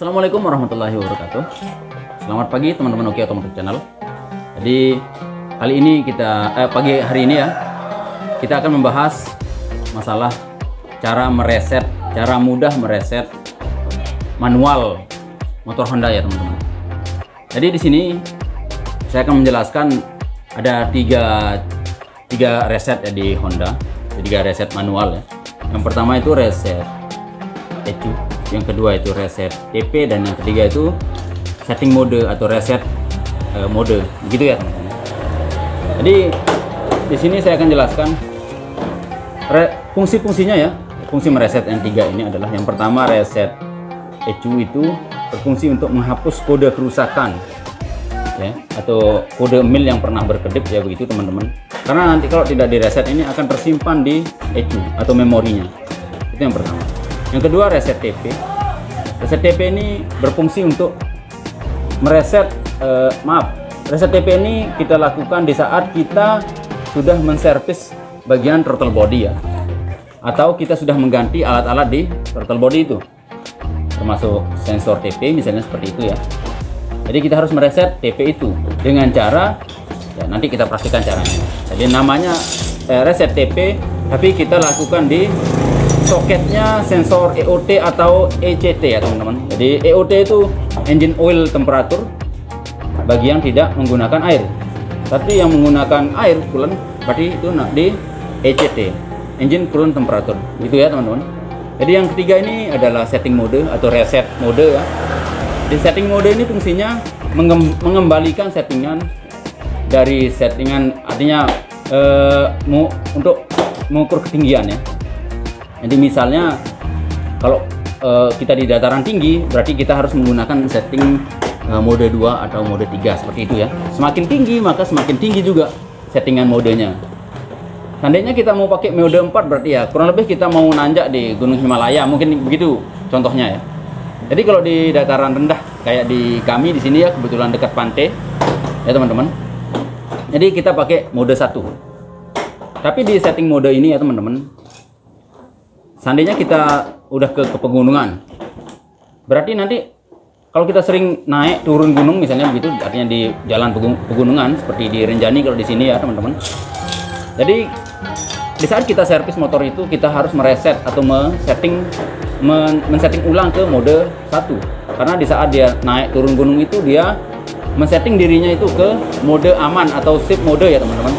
Assalamualaikum warahmatullahi wabarakatuh. Selamat pagi teman-teman Oke Otomotif Channel. Jadi kali ini pagi hari ini ya, kita akan membahas masalah cara mudah mereset manual motor Honda ya teman-teman. Jadi di sini saya akan menjelaskan ada tiga reset ya di Honda, tiga reset manual ya. Yang pertama itu reset ECU, yang kedua itu reset TP, dan yang ketiga itu setting mode atau reset mode, gitu ya teman-teman. Jadi di sini saya akan jelaskan fungsi-fungsinya ya. Fungsi mereset yang tiga ini adalah yang pertama, reset ECU itu berfungsi untuk menghapus kode kerusakan ya, atau kode mil yang pernah berkedip ya, begitu teman-teman. Karena nanti kalau tidak direset ini akan tersimpan di ECU atau memorinya. Itu yang pertama. Yang kedua, reset TP. Reset TP ini berfungsi untuk mereset reset TP ini kita lakukan di saat kita sudah menservis bagian throttle body ya, atau kita sudah mengganti alat-alat di throttle body itu, termasuk sensor TP misalnya, seperti itu ya. Jadi kita harus mereset TP itu dengan cara ya, nanti kita praktikkan caranya. Jadi namanya reset TP, tapi kita lakukan di soketnya sensor EOT atau ECT ya teman-teman. Jadi EOT itu engine oil temperature bagi yang tidak menggunakan air. Tapi yang menggunakan air coolant berarti itu di ECT, engine coolant temperature, gitu ya teman-teman. Jadi yang ketiga ini adalah setting mode atau reset mode ya. Di setting mode ini fungsinya mengembalikan settingan dari settingan, artinya untuk mengukur ketinggian ya. Jadi misalnya kalau kita di dataran tinggi, berarti kita harus menggunakan setting mode 2 atau mode 3 seperti itu ya. Semakin tinggi maka semakin tinggi juga settingan modenya. Seandainya kita mau pakai mode 4, berarti ya kurang lebih kita mau nanjak di Gunung Himalaya, mungkin begitu contohnya ya. Jadi kalau di dataran rendah kayak di kami di sini ya, kebetulan dekat pantai ya teman-teman. Jadi kita pakai mode 1. Tapi di setting mode ini ya teman-teman, seandainya kita udah ke pegunungan, berarti nanti kalau kita sering naik turun gunung misalnya begitu, artinya di jalan pegunungan seperti di Rinjani kalau di sini ya teman-teman. Jadi di saat kita servis motor itu, kita harus mereset atau men-setting ulang ke mode 1. Karena di saat dia naik turun gunung itu dia men-setting dirinya itu ke mode aman atau safe mode ya teman-teman,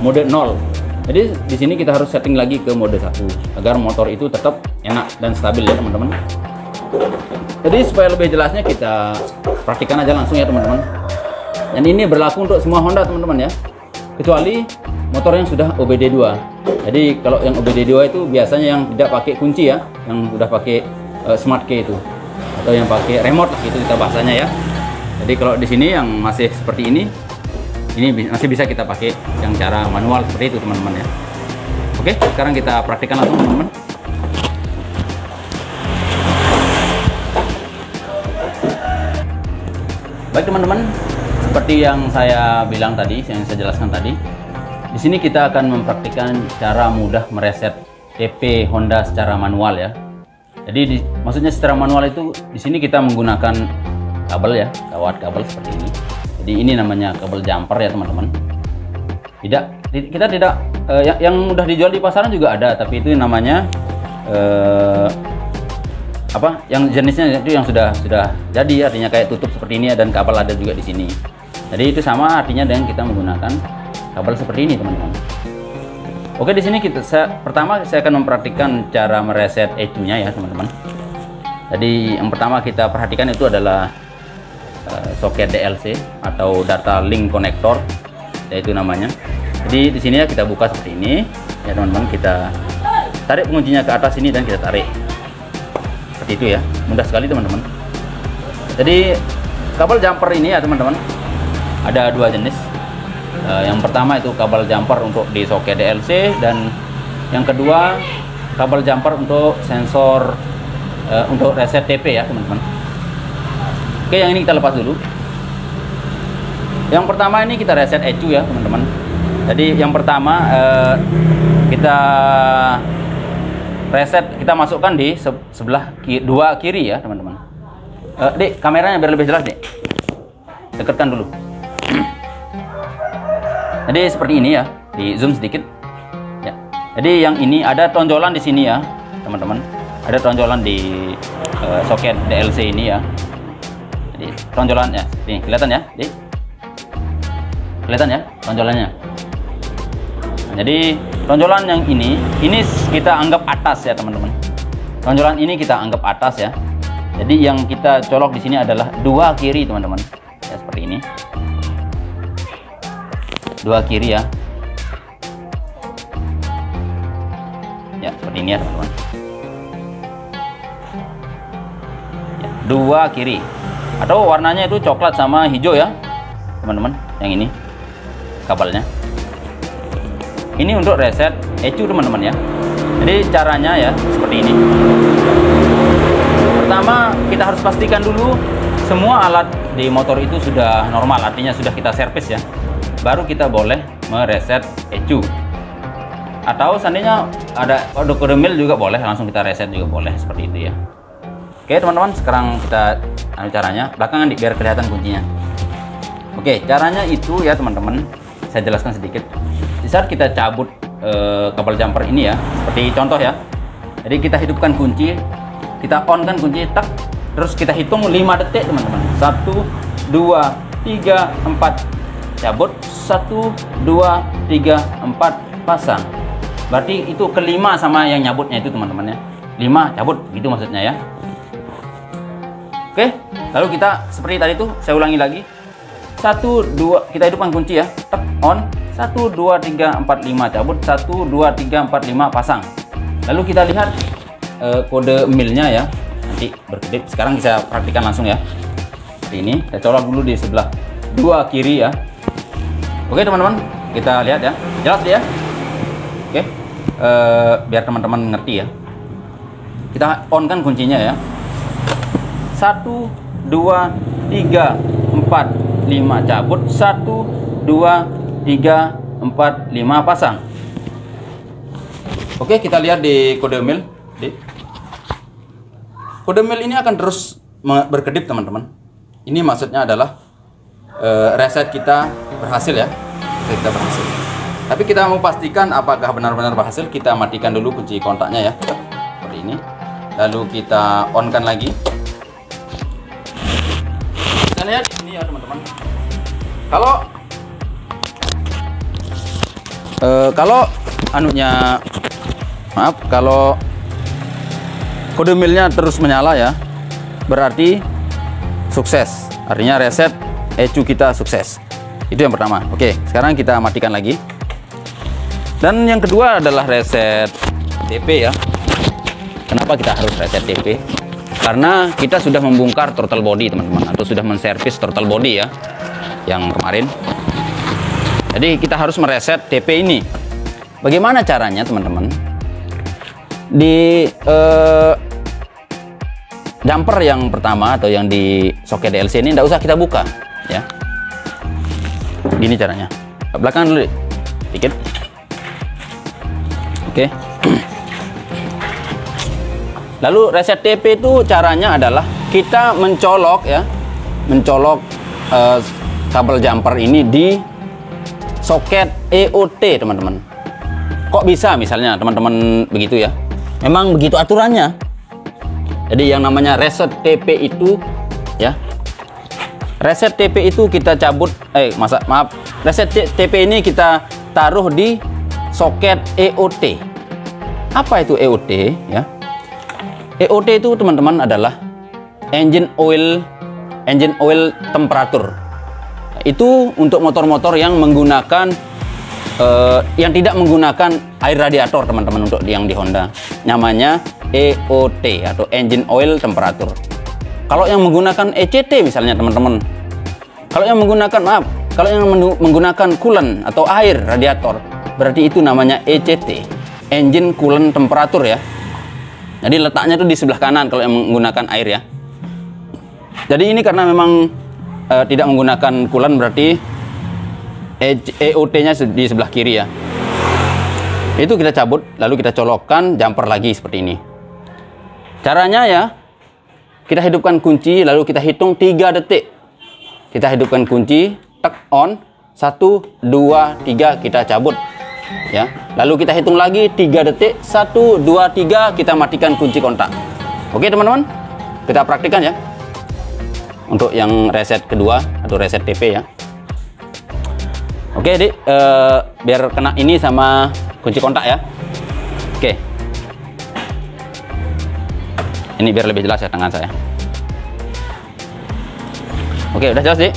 mode 0. Jadi di sini kita harus setting lagi ke mode 1 agar motor itu tetap enak dan stabil ya teman-teman. Jadi supaya lebih jelasnya kita praktikkan aja langsung ya teman-teman. Dan ini berlaku untuk semua Honda teman-teman ya, kecuali motor yang sudah OBD2. Jadi kalau yang OBD2 itu biasanya yang tidak pakai kunci ya, yang udah pakai smart key itu, atau yang pakai remote lah gitu kita bahasanya ya. Jadi kalau di sini yang masih seperti ini masih bisa kita pakai yang cara manual seperti itu teman-teman ya. Oke, sekarang kita praktikkan langsung teman-teman. Baik teman-teman, seperti yang saya bilang tadi, yang saya jelaskan tadi, di sini kita akan mempraktikkan cara mudah mereset TP Honda secara manual ya. Jadi maksudnya secara manual itu di sini kita menggunakan kabel ya, kawat kabel seperti ini. Jadi ini namanya kabel jumper ya teman-teman. Kita tidak yang mudah dijual di pasaran juga ada, tapi itu namanya yang jenisnya itu yang sudah jadi, artinya kayak tutup seperti ini dan kabel ada juga di sini. Jadi itu sama artinya dengan kita menggunakan kabel seperti ini teman-teman. Oke, di sini pertama saya akan mempraktikkan cara mereset ECU-nya ya teman-teman. Jadi yang pertama kita perhatikan itu adalah soket DLC atau data link connector, yaitu namanya. Jadi di sini ya kita buka seperti ini ya teman-teman, kita tarik penguncinya ke atas ini dan kita tarik seperti itu ya, mudah sekali teman-teman. Jadi kabel jumper ini ya teman-teman ada dua jenis. Yang pertama itu kabel jumper untuk di soket DLC, dan yang kedua kabel jumper untuk sensor untuk reset TP ya teman-teman. Oke, yang ini kita lepas dulu. Yang pertama ini kita reset ECU ya teman-teman. Jadi yang pertama kita reset, kita masukkan di sebelah dua kiri ya teman-teman. Dik, kameranya biar lebih jelas, Dik. Dekatkan dulu. Jadi seperti ini ya, di zoom sedikit. Ya. Jadi yang ini ada tonjolan di sini ya, teman-teman. Ada tonjolan di soket DLC ini ya. Jadi tonjolan ya, ini kelihatan ya, Dik. Kelihatan ya tonjolannya. Nah, jadi tonjolan yang ini kita anggap atas ya, teman-teman. Tonjolan ini kita anggap atas ya. Jadi yang kita colok di sini adalah 2 kiri, teman-teman. Ya, seperti ini. 2 kiri ya. Ya, seperti ini ya, teman-teman. Ya, 2 kiri. Atau warnanya itu coklat sama hijau ya, teman-teman. Yang ini kabelnya. Ini untuk reset ECU, teman-teman ya. Jadi caranya ya seperti ini. Pertama, kita harus pastikan dulu semua alat di motor itu sudah normal, artinya sudah kita servis ya. Baru kita boleh mereset ECU. Atau seandainya ada kode mil juga boleh, langsung kita reset juga boleh, seperti itu ya. Oke, teman-teman, sekarang kita caranya belakangan biar kelihatan kuncinya. Oke, caranya itu ya, teman-teman, saya jelaskan sedikit. Di saat kita cabut kabel jumper ini ya, seperti contoh ya. Jadi kita hidupkan kunci, kita on kan kunci, tak, terus kita hitung 5 detik, teman-teman. 1, 2, 3, 4, cabut. 1, 2, 3, 4, pasang. Berarti itu kelima sama yang nyabutnya itu, teman-teman ya. 5 cabut, gitu maksudnya ya. Oke, lalu kita seperti tadi tuh, saya ulangi lagi. 1, 2, kita hidupkan kunci ya, tak, on. 1, 2, 3, 4, 5 cabut. 1, 2, 3, 4, 5 pasang. Lalu kita lihat kode milnya ya, nanti berkedip. Sekarang kita praktikkan langsung ya. Seperti ini, saya colok dulu di sebelah 2 kiri ya. Oke, teman-teman, kita lihat ya, jelas ya. Oke, biar teman-teman ngerti ya. Kita on kan kuncinya ya. 1, 2, 3, 4, 5 cabut. 1, 2, 3, 4, 5 pasang. Oke, kita lihat di kode mil. Kode mil ini akan terus berkedip, teman-teman. Ini maksudnya adalah reset kita berhasil ya. Reset kita berhasil. Tapi kita mau pastikan apakah benar-benar berhasil, kita matikan dulu kunci kontaknya ya. Seperti ini. Lalu kita on kan lagi. Kita lihat ini ya, teman-teman. Kalau anunya, maaf, kalau kode milnya terus menyala ya, berarti sukses. Artinya reset ECU kita sukses. Itu yang pertama. Oke, sekarang kita matikan lagi. Dan yang kedua adalah reset TP ya. Kenapa kita harus reset TP? Karena kita sudah membongkar throttle body, teman-teman, atau sudah menservis throttle body ya, yang kemarin. Jadi kita harus mereset TP ini. Bagaimana caranya, teman-teman? Di jumper yang pertama atau yang di soket DLC ini tidak usah kita buka ya. Gini caranya. Belakang dulu dikit. Oke. Lalu reset TP itu caranya adalah kita mencolok ya, kabel jumper ini di soket EOT, teman-teman. Kok bisa misalnya teman-teman begitu ya? Memang begitu aturannya. Jadi yang namanya reset TP itu ya, reset TP itu kita cabut, reset TP ini kita taruh di soket EOT. Apa itu EOT ya? EOT itu, teman-teman, adalah engine oil temperatur. Itu untuk motor-motor yang menggunakan yang tidak menggunakan air radiator, teman-teman. Untuk yang di Honda namanya EOT atau engine oil temperatur. Kalau yang menggunakan ECT misalnya, teman-teman, kalau yang menggunakan coolant atau air radiator, berarti itu namanya ECT, engine coolant temperatur ya. Jadi letaknya itu di sebelah kanan kalau yang menggunakan air ya. Jadi ini karena memang tidak menggunakan coolant, berarti EOT-nya di sebelah kiri ya. Itu kita cabut, lalu kita colokkan jumper lagi seperti ini. Caranya ya, kita hidupkan kunci, lalu kita hitung 3 detik. Kita hidupkan kunci, tek on, 1, 2, 3, kita cabut. Ya, lalu kita hitung lagi 3 detik, 1, 2, 3, kita matikan kunci kontak. Oke teman-teman, kita praktikkan ya. Untuk yang reset kedua atau reset TP ya. Oke, Dik, biar kena ini sama kunci kontak ya. Oke. Ini biar lebih jelas ya tangan saya. Oke, udah jelas, Dik.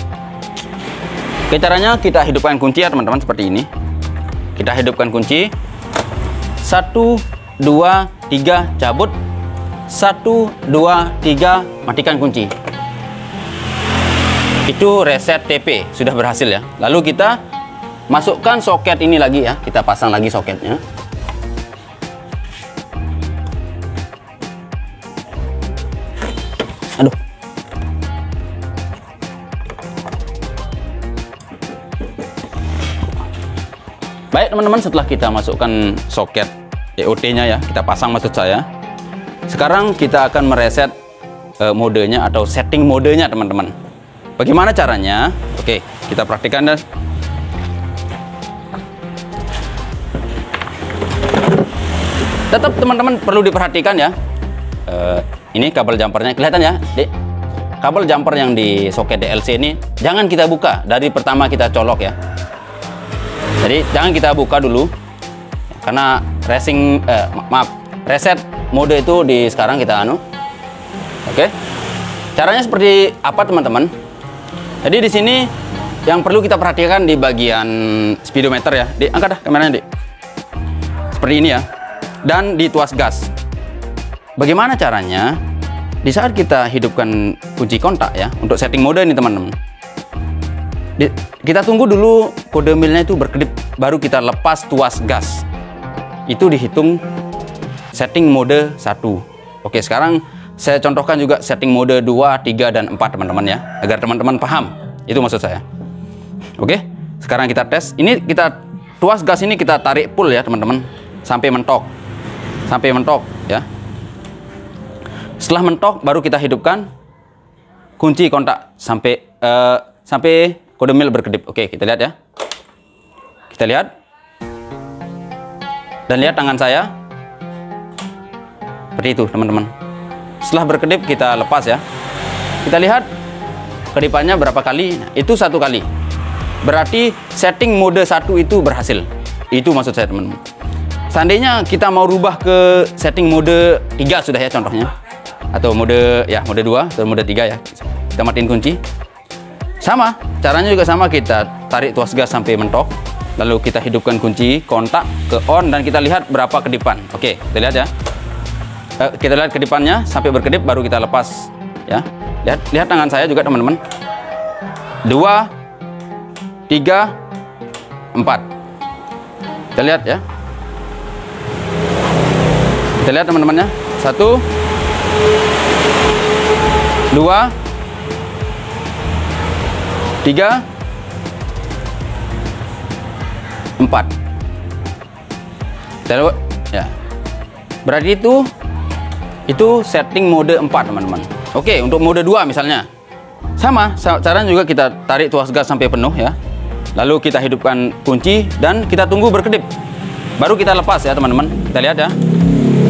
Oke, caranya kita hidupkan kunci ya teman-teman, seperti ini. Kita hidupkan kunci. 1, 2, 3, cabut. 1, 2, 3, matikan kunci. Itu reset TP, sudah berhasil ya. Lalu kita masukkan soket ini lagi ya. Kita pasang lagi soketnya. Aduh. Baik teman-teman, setelah kita masukkan soket EOT-nya ya, kita pasang maksud saya. Sekarang kita akan mereset modenya atau setting modenya teman-teman. Bagaimana caranya? Oke, kita praktikkan dan tetap teman-teman perlu diperhatikan ya. Ini kabel jumpernya kelihatan ya, Dik. Kabel jumper yang di soket DLC ini jangan kita buka dari pertama kita colok ya. Jadi jangan kita buka dulu karena reset mode itu di sekarang kita Oke. Caranya seperti apa teman-teman? Jadi di sini yang perlu kita perhatikan di bagian speedometer ya. Dik, angkat dah kameranya, Dik. Seperti ini ya. Dan di tuas gas. Bagaimana caranya? Di saat kita hidupkan kunci kontak ya, untuk setting mode ini teman-teman. Kita tunggu dulu kode milnya itu berkedip, baru kita lepas tuas gas. Itu dihitung setting mode 1. Oke, sekarang saya contohkan juga setting mode 2, 3, dan 4 teman-teman ya, agar teman-teman paham. Itu maksud saya. Oke, sekarang kita tes. Ini kita tuas gas ini kita tarik full ya teman-teman, sampai mentok. Sampai mentok ya. Setelah mentok baru kita hidupkan kunci kontak sampai kode mil berkedip. Oke, kita lihat ya. Kita lihat. Dan lihat tangan saya. Seperti itu, teman-teman. Setelah berkedip kita lepas ya. Kita lihat kedipannya berapa kali. Nah, itu 1 kali. Berarti setting mode 1 itu berhasil. Itu maksud saya, teman-teman. Seandainya kita mau rubah ke setting mode 3 sudah ya contohnya. Atau mode 2 atau mode 3 ya. Kita matiin kunci. Sama, caranya juga sama, kita tarik tuas gas sampai mentok, lalu kita hidupkan kunci kontak ke on dan kita lihat berapa kedipan. Oke, kita lihat ya. Kita lihat kedipannya sampai berkedip baru kita lepas ya. Lihat tangan saya juga teman-teman. 2, 3, 4. Kita lihat ya. Kita lihat teman-teman ya. 1, 2, 3, 4. Ya. Berarti itu setting mode 4 teman-teman. Oke, untuk mode 2 misalnya sama caranya juga, kita tarik tuas gas sampai penuh ya. Lalu kita hidupkan kunci dan kita tunggu berkedip. Baru kita lepas ya teman-teman. Kita lihat ya.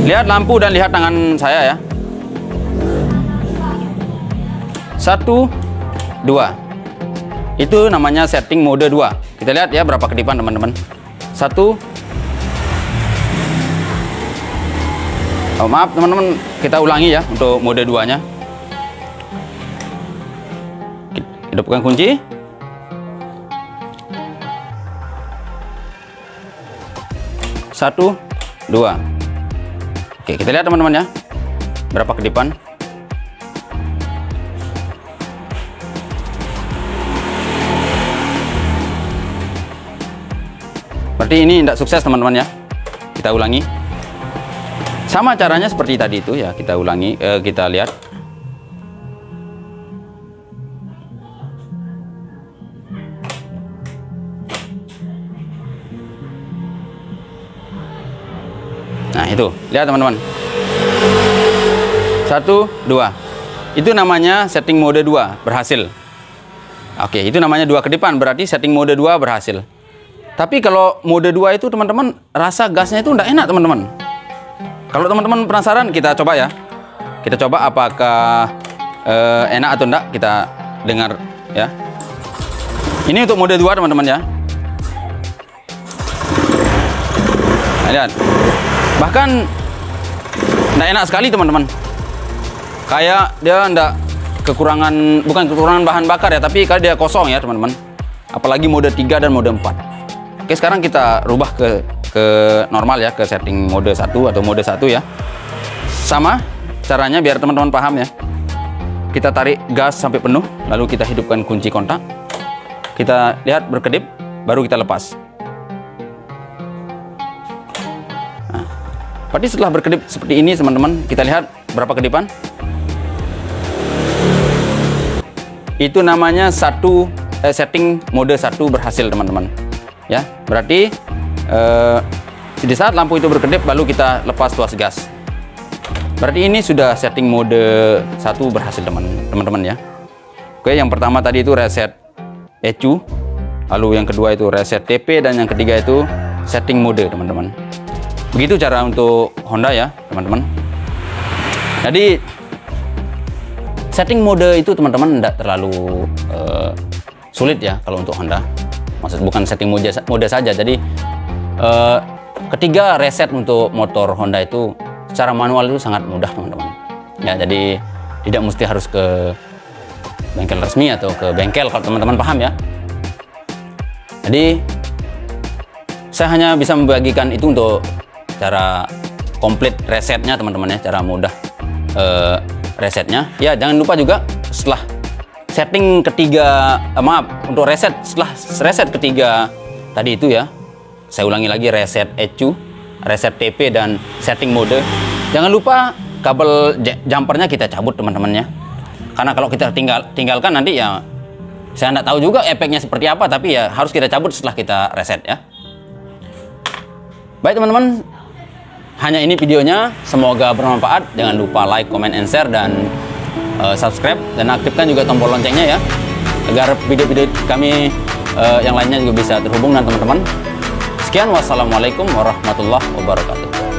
Lihat lampu dan lihat tangan saya ya. 1, 2. Itu namanya setting mode 2. Kita lihat ya berapa kedipan teman-teman. 1. Oh, maaf teman-teman, kita ulangi ya untuk mode 2-nya. Hidupkan kunci. 1, 2. Oke, kita lihat teman-teman ya. Berapa kedipan? Berarti ini tidak sukses teman-teman ya. Kita ulangi. Sama caranya seperti tadi itu ya. Kita ulangi, kita lihat. Nah itu, lihat teman-teman. 1, 2. Itu namanya setting mode 2 berhasil. Oke, itu namanya 2 kedipan, berarti setting mode 2 berhasil. Tapi kalau mode 2 itu teman-teman, rasa gasnya itu enggak enak teman-teman. Kalau teman-teman penasaran, kita coba ya. Kita coba apakah enak atau enggak, kita dengar ya. Ini untuk mode 2 teman-teman ya. Nah, lihat. Bahkan enggak enak sekali teman-teman. Kayak dia enggak kekurangan, bukan kekurangan bahan bakar ya, tapi kayak dia kosong ya teman-teman. Apalagi mode 3 dan mode 4. Oke, sekarang kita rubah ke normal ya, ke setting mode 1 atau mode 1 ya. Sama caranya biar teman-teman paham ya. Kita tarik gas sampai penuh, lalu kita hidupkan kunci kontak. Kita lihat berkedip, baru kita lepas. Nah, berarti setelah berkedip seperti ini teman-teman, kita lihat berapa kedipan. Itu namanya setting mode 1 berhasil teman-teman ya. Berarti di saat lampu itu berkedip lalu kita lepas tuas gas, berarti ini sudah setting mode 1 berhasil teman-teman ya. Oke, yang pertama tadi itu reset ECU, lalu yang kedua itu reset TP, dan yang ketiga itu setting mode teman-teman. Begitu cara untuk Honda ya teman-teman. Jadi setting mode itu teman-teman tidak terlalu sulit ya kalau untuk Honda. Maksud bukan setting mode saja. Jadi ketiga reset untuk motor Honda itu secara manual itu sangat mudah teman-teman. Ya, jadi tidak mesti harus ke bengkel resmi atau ke bengkel kalau teman-teman paham ya. Jadi saya hanya bisa membagikan itu untuk cara komplit resetnya teman-teman ya, cara mudah resetnya ya. Jangan lupa juga setelah setting ketiga, untuk reset, setelah reset ketiga tadi itu ya, saya ulangi lagi, reset ECU, reset TP, dan setting mode. Jangan lupa kabel jumpernya kita cabut teman-teman ya, karena kalau kita tinggalkan nanti ya saya nggak tahu juga efeknya seperti apa, tapi ya harus kita cabut setelah kita reset ya. Baik teman-teman, hanya ini videonya, semoga bermanfaat. Jangan lupa like, comment, and share, dan subscribe, dan aktifkan juga tombol loncengnya ya, agar video-video kami yang lainnya juga bisa terhubung dengan teman-teman. Sekian, wassalamualaikum warahmatullahi wabarakatuh.